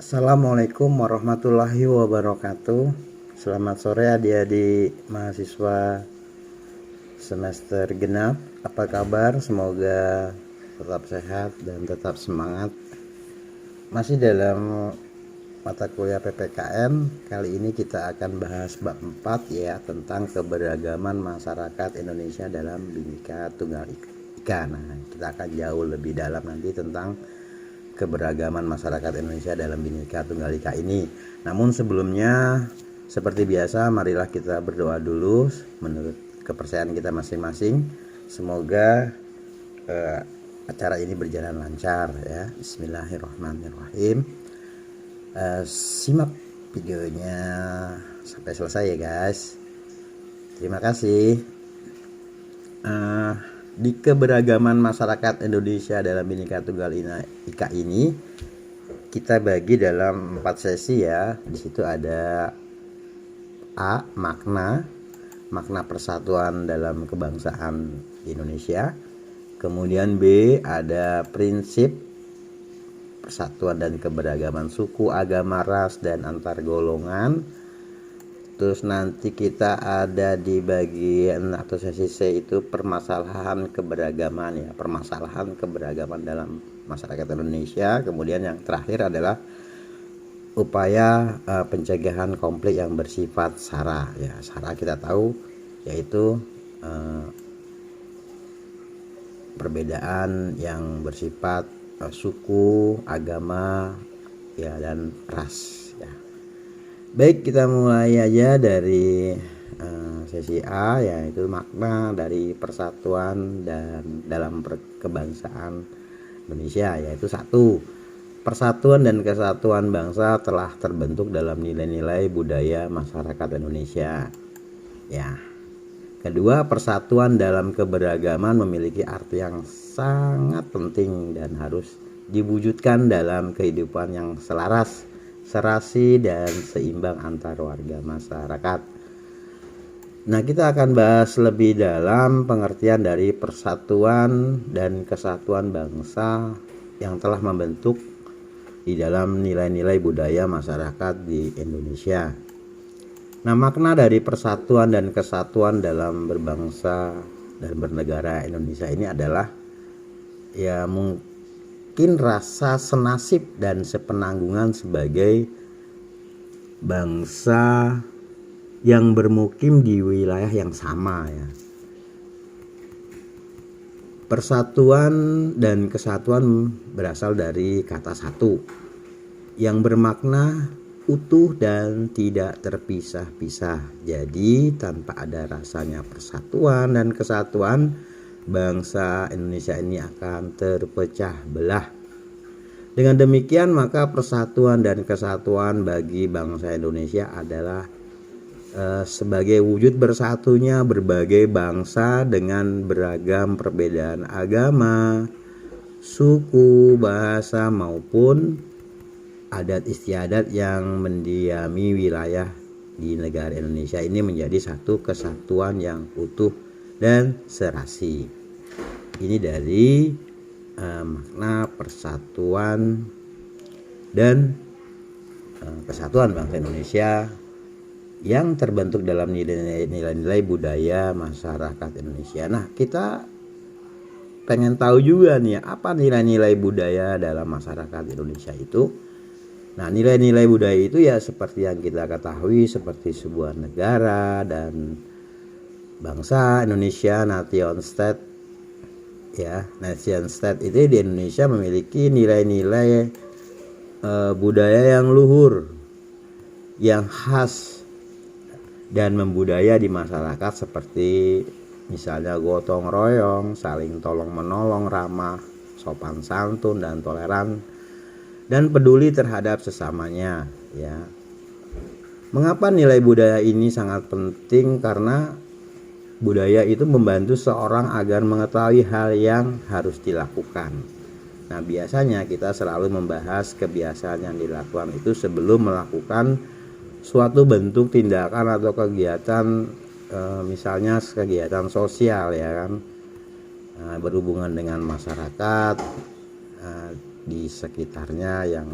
Assalamualaikum warahmatullahi wabarakatuh. Selamat sore adik-adik mahasiswa semester genap. Apa kabar? Semoga tetap sehat dan tetap semangat. Masih dalam mata kuliah PPKN. Kali ini kita akan bahas bab 4 ya, tentang keberagaman masyarakat Indonesia dalam Bhinneka Tunggal Ika. Nah, kita akan jauh lebih dalam nanti tentang keberagaman masyarakat Indonesia dalam Bhinneka Tunggal Ika ini. Namun sebelumnya, seperti biasa, marilah kita berdoa dulu menurut kepercayaan kita masing-masing. Semoga acara ini berjalan lancar ya. Bismillahirrahmanirrahim. Simak videonya sampai selesai ya guys. Terima kasih. Di keberagaman masyarakat Indonesia dalam Bhinneka Tunggal Ika ini kita bagi dalam 4 sesi ya. Di situ ada A, makna persatuan dalam kebangsaan Indonesia. Kemudian B, ada prinsip persatuan dan keberagaman suku, agama, ras, dan antar golongan. Terus nanti kita ada di bagian atau sesi C itu permasalahan keberagaman ya, permasalahan keberagaman dalam masyarakat Indonesia. Kemudian yang terakhir adalah upaya pencegahan konflik yang bersifat SARA ya. SARA kita tahu yaitu perbedaan yang bersifat suku, agama ya, dan ras. Baik, kita mulai aja dari sesi A, yaitu makna dari persatuan dan dalam kebangsaan Indonesia, yaitu 1. Persatuan dan kesatuan bangsa telah terbentuk dalam nilai-nilai budaya masyarakat Indonesia. Ya. Kedua, persatuan dalam keberagaman memiliki arti yang sangat penting dan harus diwujudkan dalam kehidupan yang selaras, serasi, dan seimbang antar warga masyarakat. Nah, kita akan bahas lebih dalam pengertian dari persatuan dan kesatuan bangsa yang telah membentuk di dalam nilai-nilai budaya masyarakat di Indonesia. Nah, makna dari persatuan dan kesatuan dalam berbangsa dan bernegara Indonesia ini adalah ya mungkin rasa senasib dan sepenanggungan sebagai bangsa yang bermukim di wilayah yang sama ya. Persatuan dan kesatuan berasal dari kata satu yang bermakna utuh dan tidak terpisah-pisah. Jadi tanpa ada rasanya persatuan dan kesatuan, bangsa Indonesia ini akan terpecah belah. Dengan demikian maka persatuan dan kesatuan bagi bangsa Indonesia adalah sebagai wujud bersatunya berbagai bangsa dengan beragam perbedaan agama, suku, bahasa maupun adat istiadat yang mendiami wilayah di negara Indonesia ini menjadi satu kesatuan yang utuh dan serasi. Ini dari makna persatuan dan kesatuan bangsa Indonesia yang terbentuk dalam nilai-nilai budaya masyarakat Indonesia. Nah, kita pengen tahu juga nih apa nilai-nilai budaya dalam masyarakat Indonesia itu. Nah, nilai-nilai budaya itu ya seperti yang kita ketahui, seperti sebuah negara dan bangsa Indonesia, nation state ya. Nation state itu di Indonesia memiliki nilai-nilai budaya yang luhur, yang khas dan membudaya di masyarakat, seperti misalnya gotong royong, saling tolong menolong, ramah, sopan santun, dan toleran, dan peduli terhadap sesamanya ya. Mengapa nilai budaya ini sangat penting? Karena budaya itu membantu seorang agar mengetahui hal yang harus dilakukan. Nah, biasanya kita selalu membahas kebiasaan yang dilakukan itu sebelum melakukan suatu bentuk tindakan atau kegiatan, misalnya kegiatan sosial ya kan, berhubungan dengan masyarakat di sekitarnya yang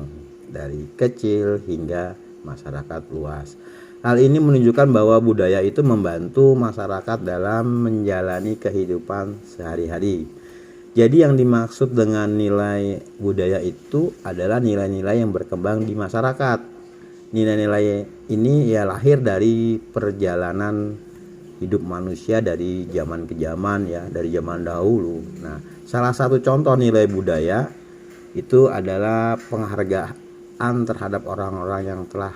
dari kecil hingga masyarakat luas. Hal ini menunjukkan bahwa budaya itu membantu masyarakat dalam menjalani kehidupan sehari-hari. Jadi yang dimaksud dengan nilai budaya itu adalah nilai-nilai yang berkembang di masyarakat. Nilai-nilai ini ya lahir dari perjalanan hidup manusia dari zaman ke zaman ya, dari zaman dahulu. Nah, salah satu contoh nilai budaya itu adalah penghargaan terhadap orang-orang yang telah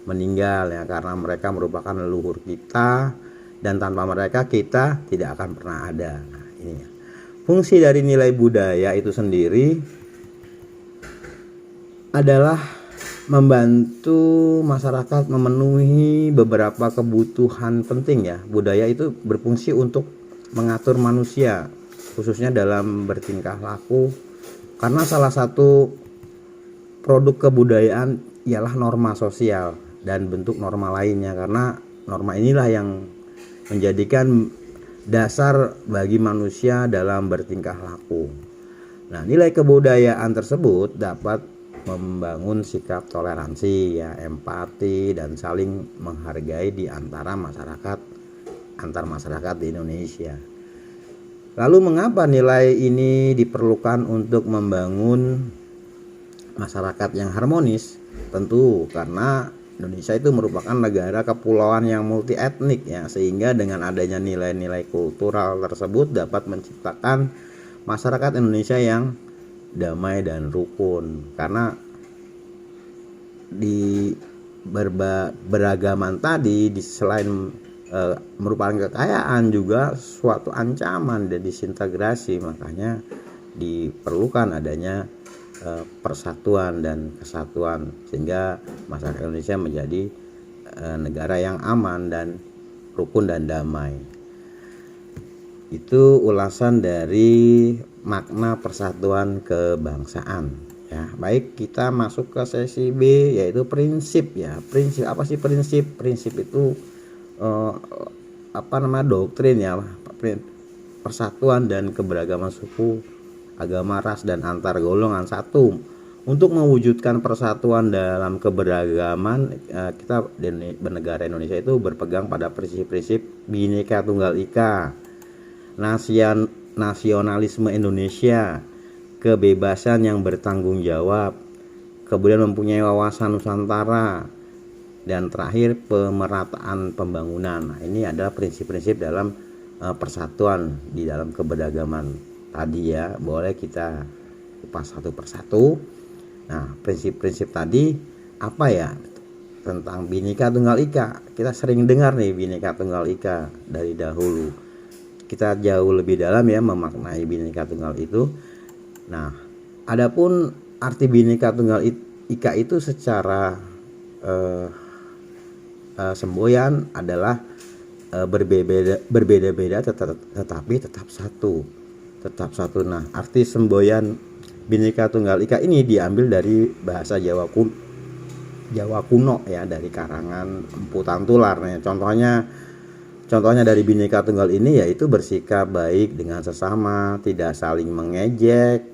meninggal ya, karena mereka merupakan leluhur kita dan tanpa mereka kita tidak akan pernah ada. Nah, ini ya. Fungsi dari nilai budaya itu sendiri adalah membantu masyarakat memenuhi beberapa kebutuhan penting ya. Budaya itu berfungsi untuk mengatur manusia khususnya dalam bertingkah laku, karena salah satu produk kebudayaan ialah norma sosial dan bentuk norma lainnya, karena norma inilah yang menjadikan dasar bagi manusia dalam bertingkah laku. Nah, nilai kebudayaan tersebut dapat membangun sikap toleransi ya, empati dan saling menghargai di antara masyarakat di Indonesia. Lalu mengapa nilai ini diperlukan untuk membangun masyarakat yang harmonis? Tentu karena Indonesia itu merupakan negara kepulauan yang multi etnik ya, sehingga dengan adanya nilai-nilai kultural tersebut dapat menciptakan masyarakat Indonesia yang damai dan rukun. Karena di beragaman tadi selain merupakan kekayaan juga suatu ancaman dan disintegrasi, makanya diperlukan adanya persatuan dan kesatuan sehingga masyarakat Indonesia menjadi negara yang aman dan rukun dan damai. Itu ulasan dari makna persatuan kebangsaan ya. Baik, kita masuk ke sesi B yaitu prinsip ya. Prinsip apa sih prinsip? Prinsip itu doktrin ya, persatuan dan keberagaman suku, agama, ras dan antar golongan satu. Untuk mewujudkan persatuan dalam keberagaman, kita di negara Indonesia itu berpegang pada prinsip-prinsip Bhinneka Tunggal Ika, nasionalisme Indonesia, kebebasan yang bertanggung jawab, kemudian mempunyai wawasan Nusantara, dan terakhir pemerataan pembangunan. Nah, ini adalah prinsip-prinsip dalam persatuan di dalam keberagaman tadi ya. Boleh kita kupas satu persatu. Nah, prinsip-prinsip tadi apa ya? Tentang Bhinneka Tunggal Ika. Kita sering dengar nih Bhinneka Tunggal Ika dari dahulu. Kita jauh lebih dalam ya memaknai Bhinneka Tunggal itu. Nah, adapun arti Bhinneka Tunggal Ika itu secara semboyan adalah berbeda-beda tetapi tetap satu. Nah, arti semboyan Bhinneka Tunggal Ika ini diambil dari bahasa Jawa kuno ya, dari karangan Empu Tantular. Nah, contohnya dari Bhinneka Tunggal ini yaitu bersikap baik dengan sesama, tidak saling mengejek,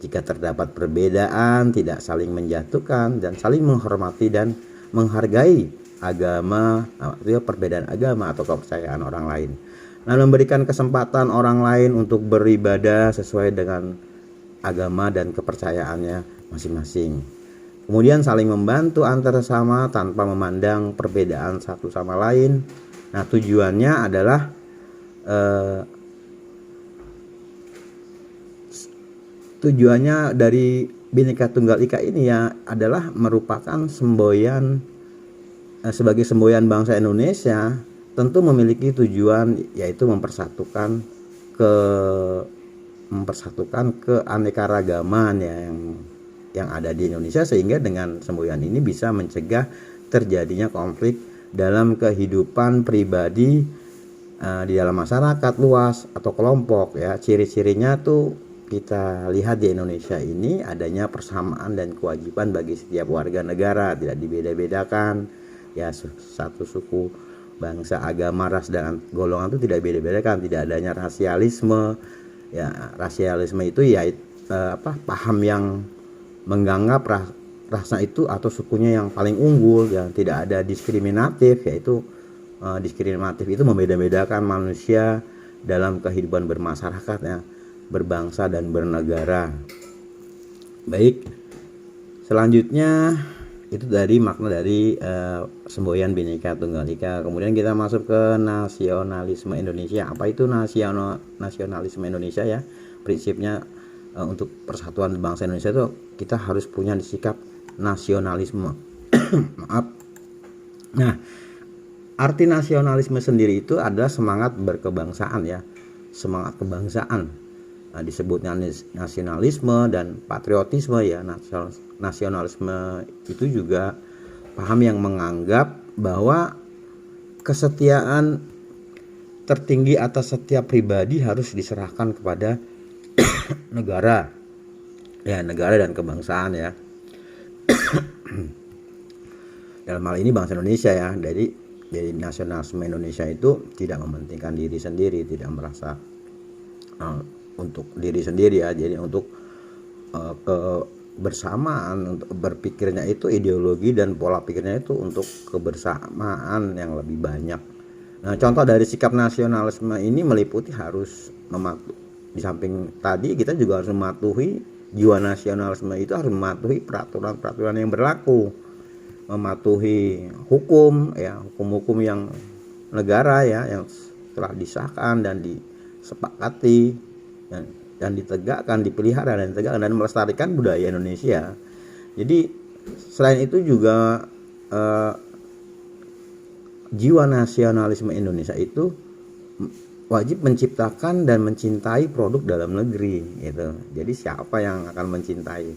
jika terdapat perbedaan tidak saling menjatuhkan, dan saling menghormati dan menghargai agama, perbedaan agama atau kepercayaan orang lain. Nah, memberikan kesempatan orang lain untuk beribadah sesuai dengan agama dan kepercayaannya masing-masing. Kemudian saling membantu antar sesama tanpa memandang perbedaan satu sama lain. Nah, tujuannya adalah dari Bhinneka Tunggal Ika ini ya adalah merupakan semboyan sebagai semboyan bangsa Indonesia, tentu memiliki tujuan yaitu mempersatukan keanekaragaman ya yang ada di Indonesia, sehingga dengan semboyan ini bisa mencegah terjadinya konflik dalam kehidupan pribadi di dalam masyarakat luas atau kelompok ya. Ciri-cirinya tuh kita lihat di Indonesia ini adanya persamaan dan kewajiban bagi setiap warga negara, tidak dibeda-bedakan ya, satu suku, bangsa, agama, ras dan golongan itu tidak beda-bedakan, tidak adanya rasialisme ya. Rasialisme itu ya paham yang menganggap rasa itu atau sukunya yang paling unggul, yang tidak ada diskriminatif, yaitu diskriminatif itu membeda-bedakan manusia dalam kehidupan bermasyarakat ya, berbangsa dan bernegara. Baik, selanjutnya itu dari makna dari semboyan Bhinneka Tunggal Ika. Kemudian kita masuk ke nasionalisme Indonesia. Apa itu nasionalisme Indonesia ya? Prinsipnya untuk persatuan bangsa Indonesia itu kita harus punya sikap nasionalisme. Maaf. Nah, arti nasionalisme sendiri itu adalah semangat berkebangsaan ya, semangat kebangsaan. Nah, disebutnya nasionalisme dan patriotisme ya. Nasionalisme itu juga paham yang menganggap bahwa kesetiaan tertinggi atas setiap pribadi harus diserahkan kepada negara ya, negara dan kebangsaan ya. Dalam hal ini bangsa Indonesia ya. Jadi nasionalisme Indonesia itu tidak mementingkan diri sendiri, tidak merasa untuk diri sendiri ya. Jadi untuk kebersamaan, untuk berpikirnya itu ideologi dan pola pikirnya itu untuk kebersamaan yang lebih banyak. Nah, contoh dari sikap nasionalisme ini meliputi harus di samping tadi kita juga harus mematuhi jiwa nasionalisme itu, harus mematuhi peraturan-peraturan yang berlaku, mematuhi hukum ya, hukum-hukum yang negara ya, yang telah disahkan dan disepakati dan ditegakkan, dipelihara dan ditegakkan dan melestarikan budaya Indonesia. Jadi selain itu juga jiwa nasionalisme Indonesia itu wajib menciptakan dan mencintai produk dalam negeri gitu. Jadi siapa yang akan mencintai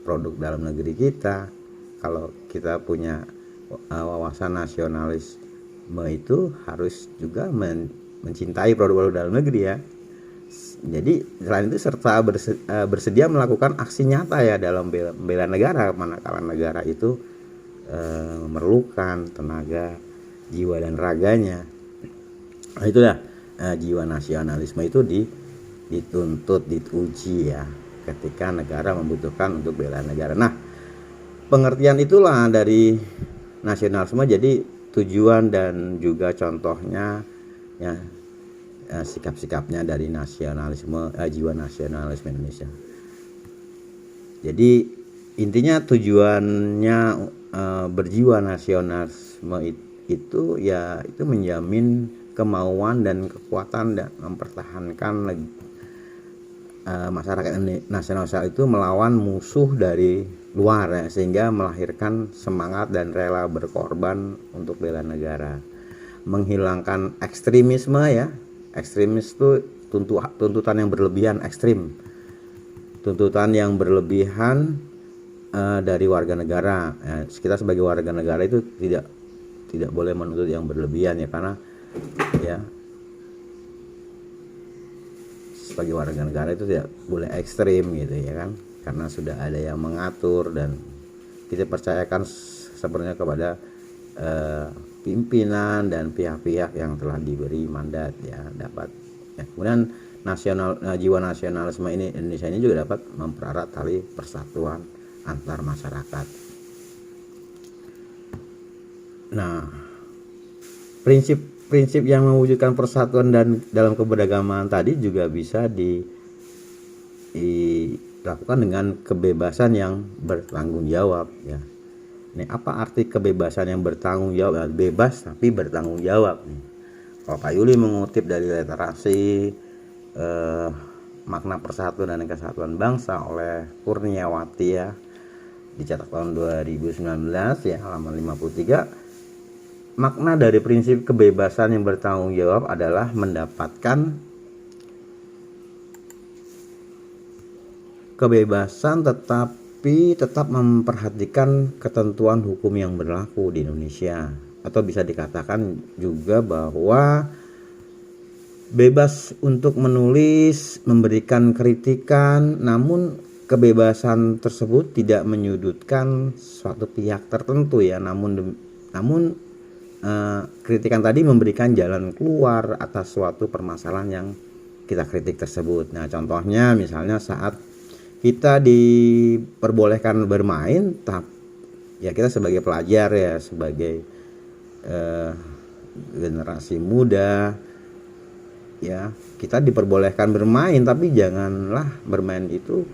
produk dalam negeri kita? Kalau kita punya wawasan nasionalisme itu harus juga mencintai produk-produk dalam negeri ya. Jadi selain itu serta bersedia melakukan aksi nyata ya dalam bela negara, manakala negara itu memerlukan tenaga, jiwa dan raganya. Nah, itulah jiwa nasionalisme itu dituntut, diuji ya ketika negara membutuhkan untuk bela negara. Nah, pengertian itulah dari nasionalisme, jadi tujuan dan juga contohnya ya, sikap-sikapnya dari nasionalisme, jiwa nasionalisme Indonesia. Jadi intinya tujuannya berjiwa nasionalisme itu ya, itu menjamin kemauan dan kekuatan dan mempertahankan masyarakat nasionalis itu melawan musuh dari luar ya, sehingga melahirkan semangat dan rela berkorban untuk bela negara, menghilangkan ekstremisme ya. Ekstremis itu tuntutan yang berlebihan, ekstrim, tuntutan yang berlebihan dari warga negara ya. Kita sebagai warga negara itu tidak boleh menuntut yang berlebihan ya, karena ya sebagai warga negara itu tidak boleh ekstrim gitu ya kan, karena sudah ada yang mengatur dan kita percayakan sebenarnya kepada pimpinan dan pihak-pihak yang telah diberi mandat ya, dapat ya. Kemudian jiwa nasionalisme ini Indonesia ini juga dapat mempererat tali persatuan antar masyarakat. Nah, prinsip yang mewujudkan persatuan dan dalam keberagaman tadi juga bisa dilakukan dengan kebebasan yang bertanggung jawab ya. Ini apa arti kebebasan yang bertanggung jawab? Bebas tapi bertanggung jawab. Kalau Pak Yuli mengutip dari literasi makna persatuan dan kesatuan bangsa oleh Kurniawati ya, dicetak tahun 2019 ya, halaman 53. Makna dari prinsip kebebasan yang bertanggung jawab adalah mendapatkan kebebasan tetapi tetap memperhatikan ketentuan hukum yang berlaku di Indonesia. Atau bisa dikatakan juga bahwa bebas untuk menulis, memberikan kritikan, namun kebebasan tersebut tidak menyudutkan suatu pihak tertentu ya, namun kritikan tadi memberikan jalan keluar atas suatu permasalahan yang kita kritik tersebut. Nah, contohnya misalnya saat kita diperbolehkan bermain, ya kita sebagai pelajar ya, sebagai generasi muda ya, kita diperbolehkan bermain, tapi janganlah bermain itu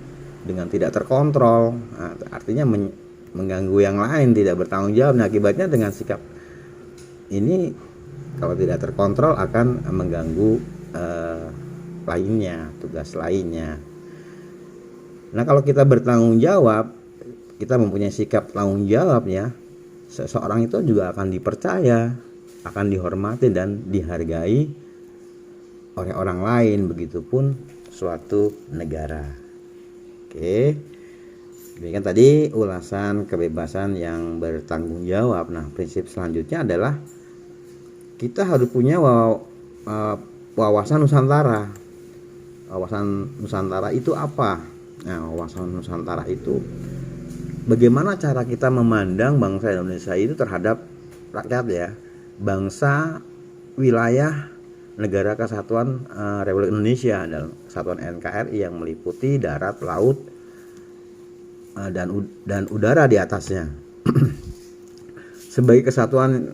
dengan tidak terkontrol. Nah, artinya mengganggu yang lain, tidak bertanggung jawab. Nah, akibatnya dengan sikap ini kalau tidak terkontrol akan mengganggu lainnya, tugas lainnya. Nah, kalau kita bertanggung jawab, kita mempunyai sikap tanggung jawab ya, seseorang itu juga akan dipercaya, akan dihormati dan dihargai oleh orang lain, begitupun suatu negara. Oke. Demikian tadi ulasan kebebasan yang bertanggung jawab. Nah, prinsip selanjutnya adalah kita harus punya wawasan Nusantara. Wawasan Nusantara itu apa? Nah, wawasan Nusantara itu bagaimana cara kita memandang bangsa Indonesia itu terhadap rakyat ya, bangsa, wilayah, negara kesatuan Republik Indonesia dan kesatuan NKRI yang meliputi darat, laut, dan udara di atasnya. Sebagai kesatuan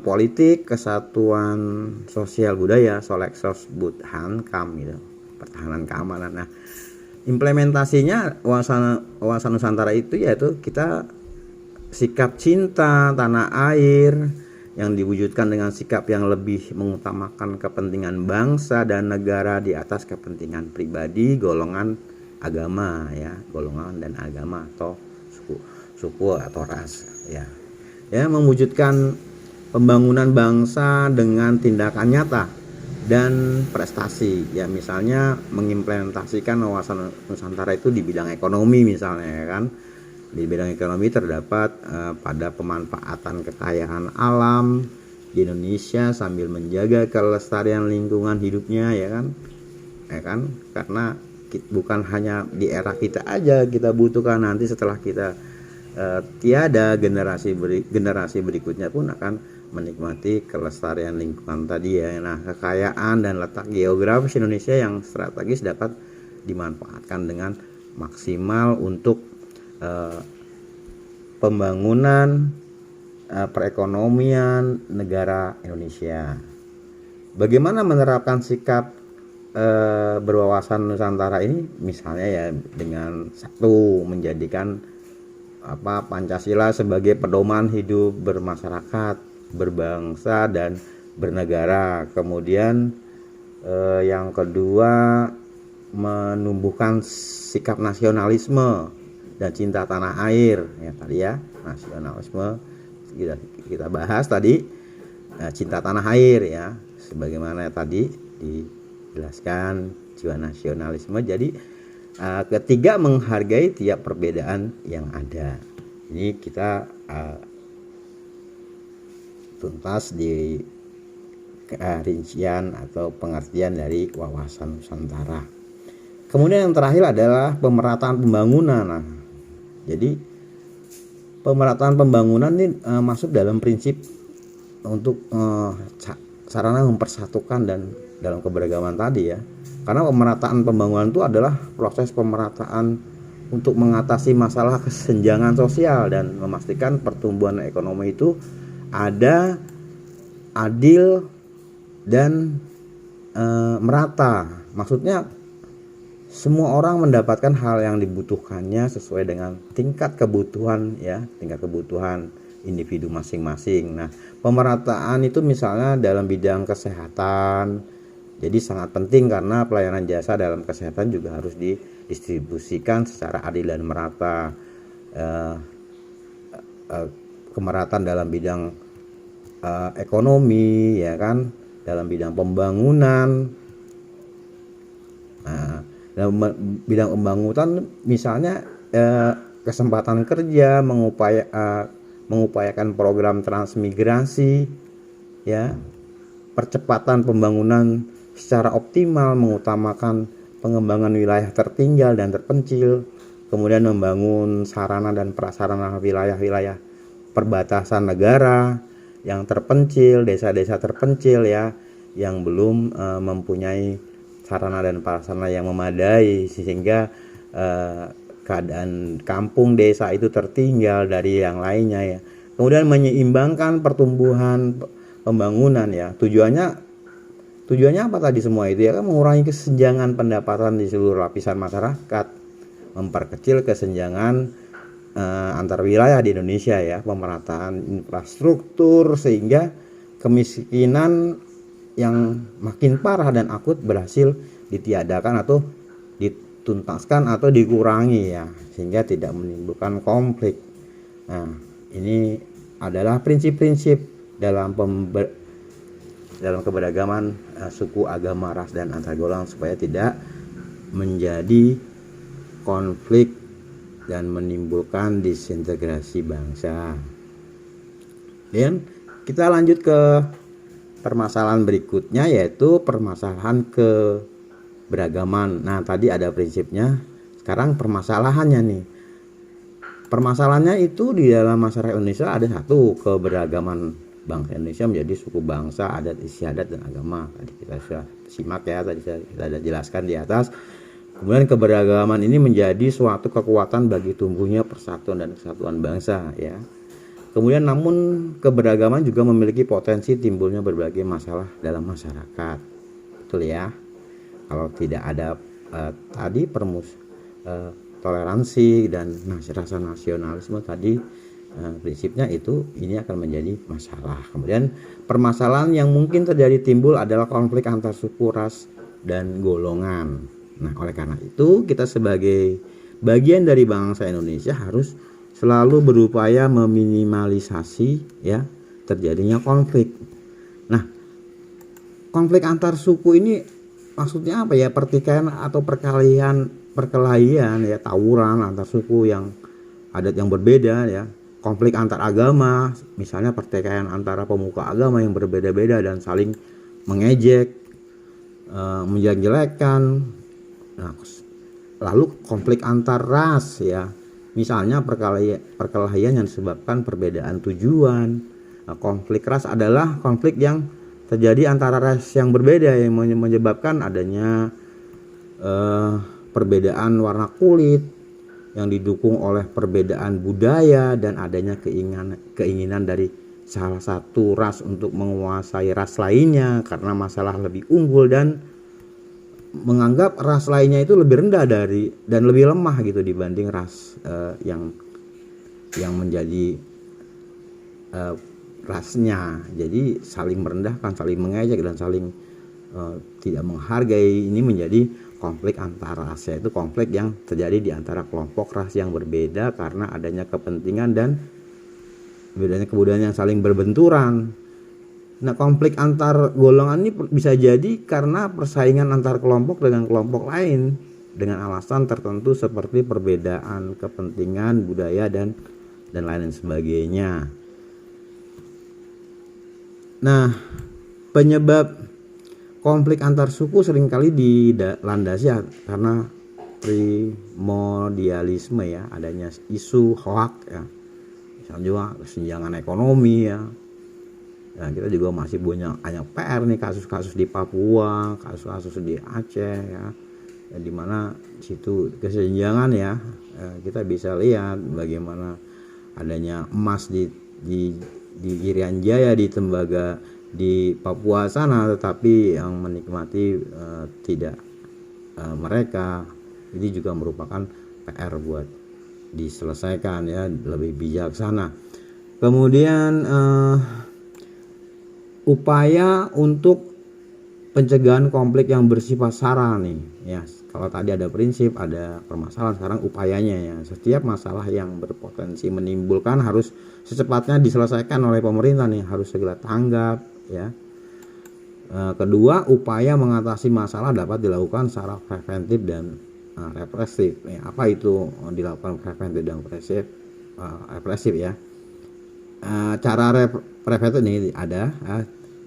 politik, kesatuan sosial budaya, Soleksos Budhan Kam gitu, pertahanan keamanan. Nah, implementasinya wawasan Nusantara itu yaitu kita sikap cinta tanah air yang diwujudkan dengan sikap yang lebih mengutamakan kepentingan bangsa dan negara di atas kepentingan pribadi, golongan, agama ya, golongan dan agama atau suku atau ras ya. Ya, mewujudkan pembangunan bangsa dengan tindakan nyata dan prestasi ya, misalnya mengimplementasikan wawasan Nusantara itu di bidang ekonomi misalnya ya kan. Di bidang ekonomi terdapat pada pemanfaatan kekayaan alam di Indonesia sambil menjaga kelestarian lingkungan hidupnya ya kan, karena bukan hanya di era kita aja kita butuhkan, nanti setelah kita tiada, generasi berikutnya pun akan menikmati kelestarian lingkungan tadi ya. Nah, kekayaan dan letak geografis Indonesia yang strategis dapat dimanfaatkan dengan maksimal untuk pembangunan perekonomian negara Indonesia. Bagaimana menerapkan sikap berwawasan Nusantara ini? Misalnya ya dengan satu, menjadikan Pancasila sebagai pedoman hidup bermasyarakat, berbangsa dan bernegara. Kemudian yang kedua, menumbuhkan sikap nasionalisme dan cinta tanah air ya tadi ya, nasionalisme kita bahas tadi, cinta tanah air ya, sebagaimana tadi dijelaskan jiwa nasionalisme. Jadi ketiga, menghargai tiap perbedaan yang ada. Ini kita tuntas di rincian atau pengertian dari wawasan Nusantara. Kemudian yang terakhir adalah pemerataan pembangunan. Nah, jadi pemerataan pembangunan ini masuk dalam prinsip untuk sarana mempersatukan dan dalam keberagaman tadi ya. Karena pemerataan pembangunan itu adalah proses pemerataan untuk mengatasi masalah kesenjangan sosial dan memastikan pertumbuhan ekonomi itu ada, adil dan merata. Maksudnya semua orang mendapatkan hal yang dibutuhkannya sesuai dengan tingkat kebutuhan ya, tingkat kebutuhan individu masing-masing. Nah, pemerataan itu misalnya dalam bidang kesehatan, jadi sangat penting karena pelayanan jasa dalam kesehatan juga harus didistribusikan secara adil dan merata. Kemerataan dalam bidang ekonomi ya kan, dalam bidang pembangunan. Nah, dalam bidang pembangunan misalnya kesempatan kerja, mengupayakan program transmigrasi ya, percepatan pembangunan secara optimal, mengutamakan pengembangan wilayah tertinggal dan terpencil, kemudian membangun sarana dan prasarana wilayah-wilayah perbatasan negara yang terpencil, desa-desa terpencil ya, yang belum mempunyai sarana dan prasarana yang memadai, sehingga keadaan kampung desa itu tertinggal dari yang lainnya ya. Kemudian menyeimbangkan pertumbuhan pembangunan ya. Tujuannya apa tadi semua itu ya kan, mengurangi kesenjangan pendapatan di seluruh lapisan masyarakat, memperkecil kesenjangan antar wilayah di Indonesia ya, pemerataan infrastruktur sehingga kemiskinan yang makin parah dan akut berhasil ditiadakan atau dituntaskan atau dikurangi ya, sehingga tidak menimbulkan konflik. Nah, ini adalah prinsip-prinsip dalam keberagaman suku, agama, ras, dan antar golongan supaya tidak menjadi konflik dan menimbulkan disintegrasi bangsa. Dan kita lanjut ke permasalahan berikutnya, yaitu permasalahan keberagaman. Nah, tadi ada prinsipnya, sekarang permasalahannya nih. Permasalahannya itu di dalam masyarakat Indonesia ada satu, keberagaman bangsa Indonesia menjadi suku, bangsa, adat, istiadat, dan agama. Tadi kita sudah simak ya, tadi kita sudah jelaskan di atas. Kemudian keberagaman ini menjadi suatu kekuatan bagi tumbuhnya persatuan dan kesatuan bangsa ya. Kemudian namun keberagaman juga memiliki potensi timbulnya berbagai masalah dalam masyarakat. Betul ya. Kalau tidak ada tadi toleransi dan rasa nasionalisme tadi, prinsipnya itu ini akan menjadi masalah. Kemudian permasalahan yang mungkin terjadi timbul adalah konflik antar suku, ras, dan golongan. Nah, oleh karena itu kita sebagai bagian dari bangsa Indonesia harus selalu berupaya meminimalisasi ya terjadinya konflik. Nah, konflik antar suku ini maksudnya apa ya? Pertikaian atau perkelahian ya, tawuran antar suku yang adat yang berbeda ya. Konflik antar agama, misalnya pertikaian antara pemuka agama yang berbeda-beda dan saling mengejek, menjelek-jelekan. Nah, lalu konflik antar ras ya, misalnya perkelahian yang disebabkan perbedaan tujuan. Nah, konflik ras adalah konflik yang terjadi antara ras yang berbeda yang menyebabkan adanya perbedaan warna kulit yang didukung oleh perbedaan budaya dan adanya keinginan dari salah satu ras untuk menguasai ras lainnya karena masalah lebih unggul dan menganggap ras lainnya itu lebih rendah dari dan lebih lemah gitu dibanding ras yang menjadi rasnya. Jadi saling merendahkan, saling mengejek dan saling tidak menghargai. Ini menjadi konflik antar ras, yaitu konflik yang terjadi di antara kelompok ras yang berbeda karena adanya kepentingan dan bedanya kebudayaan yang saling berbenturan. Nah, konflik antar golongan ini bisa jadi karena persaingan antar kelompok dengan kelompok lain dengan alasan tertentu seperti perbedaan kepentingan, budaya, dan lain sebagainya. Nah, penyebab konflik antar suku seringkali dilandasi karena primordialisme ya, adanya isu hoak ya, misalnya juga kesenjangan ekonomi ya. Nah, kita juga masih banyak PR nih, kasus-kasus di Papua, kasus-kasus di Aceh ya, di mana situ kesenjangan ya. Kita bisa lihat bagaimana adanya emas di Irian Jaya, di Tembaga, di Papua sana, tetapi yang menikmati tidak mereka. Ini juga merupakan PR buat diselesaikan ya, lebih bijaksana. Kemudian upaya untuk pencegahan konflik yang bersifat sara nih ya. Kalau tadi ada prinsip, ada permasalahan, sekarang upayanya ya. Setiap masalah yang berpotensi menimbulkan harus secepatnya diselesaikan oleh pemerintah nih, harus segera tanggap ya. Kedua, upaya mengatasi masalah dapat dilakukan secara preventif dan represif ya. Apa itu dilakukan preventif dan represif ya? Cara preventif ini ada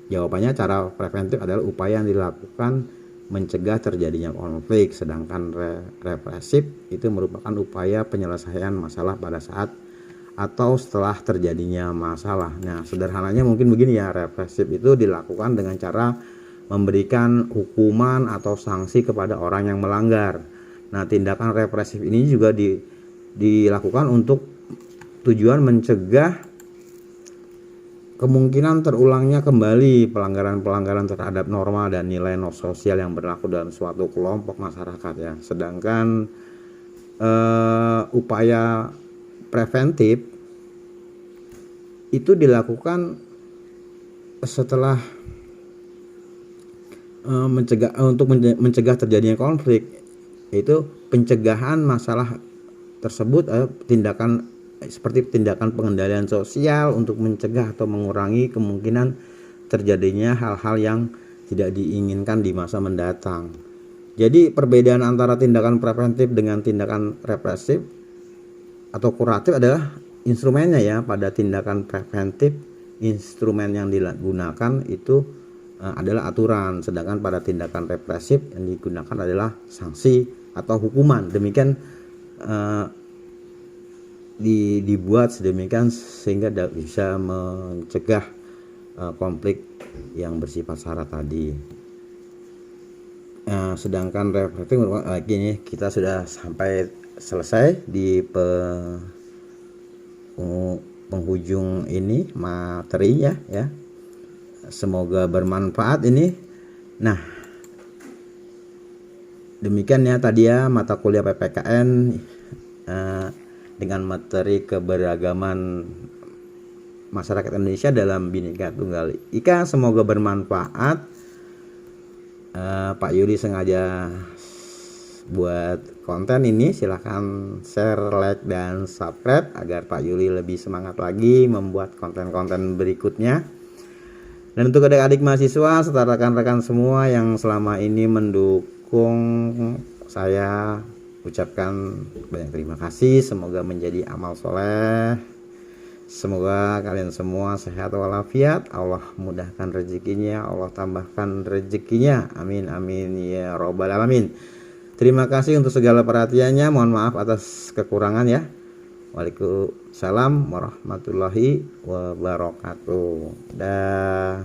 jawabannya. Cara preventif adalah upaya yang dilakukan mencegah terjadinya konflik, sedangkan represif itu merupakan upaya penyelesaian masalah pada saat atau setelah terjadinya masalah. Nah, sederhananya mungkin begini ya, represif itu dilakukan dengan cara memberikan hukuman atau sanksi kepada orang yang melanggar. Nah, tindakan represif ini juga dilakukan untuk tujuan mencegah kemungkinan terulangnya kembali pelanggaran-pelanggaran terhadap norma dan nilai sosial yang berlaku dalam suatu kelompok masyarakat ya. Sedangkan upaya preventif itu dilakukan setelah untuk mencegah terjadinya konflik, yaitu pencegahan masalah tersebut, tindakan seperti tindakan pengendalian sosial untuk mencegah atau mengurangi kemungkinan terjadinya hal-hal yang tidak diinginkan di masa mendatang. Jadi perbedaan antara tindakan preventif dengan tindakan represif atau kuratif adalah instrumennya ya. Pada tindakan preventif, instrumen yang digunakan itu adalah aturan, sedangkan pada tindakan represif yang digunakan adalah sanksi atau hukuman. Demikian dibuat sedemikian sehingga bisa mencegah konflik yang bersifat sara tadi. Sedangkan represif lagi nih, kita sudah sampai selesai di penghujung ini materinya ya. Semoga bermanfaat ini. Nah, demikian ya tadi ya mata kuliah PPKN dengan materi keberagaman masyarakat Indonesia dalam Bhinneka Tunggal Ika. Semoga bermanfaat. Pak Yuli sengaja buat konten ini, silahkan share, like, dan subscribe agar Pak Yuli lebih semangat lagi membuat konten-konten berikutnya. Dan untuk adik-adik mahasiswa serta rekan-rekan semua yang selama ini mendukung saya, ucapkan banyak terima kasih. Semoga menjadi amal soleh. Semoga kalian semua sehat walafiat. Allah mudahkan rezekinya, Allah tambahkan rezekinya. Amin amin ya robbal alamin. Terima kasih untuk segala perhatiannya. Mohon maaf atas kekurangan ya. Waalaikumsalam warahmatullahi wabarakatuh. Dah.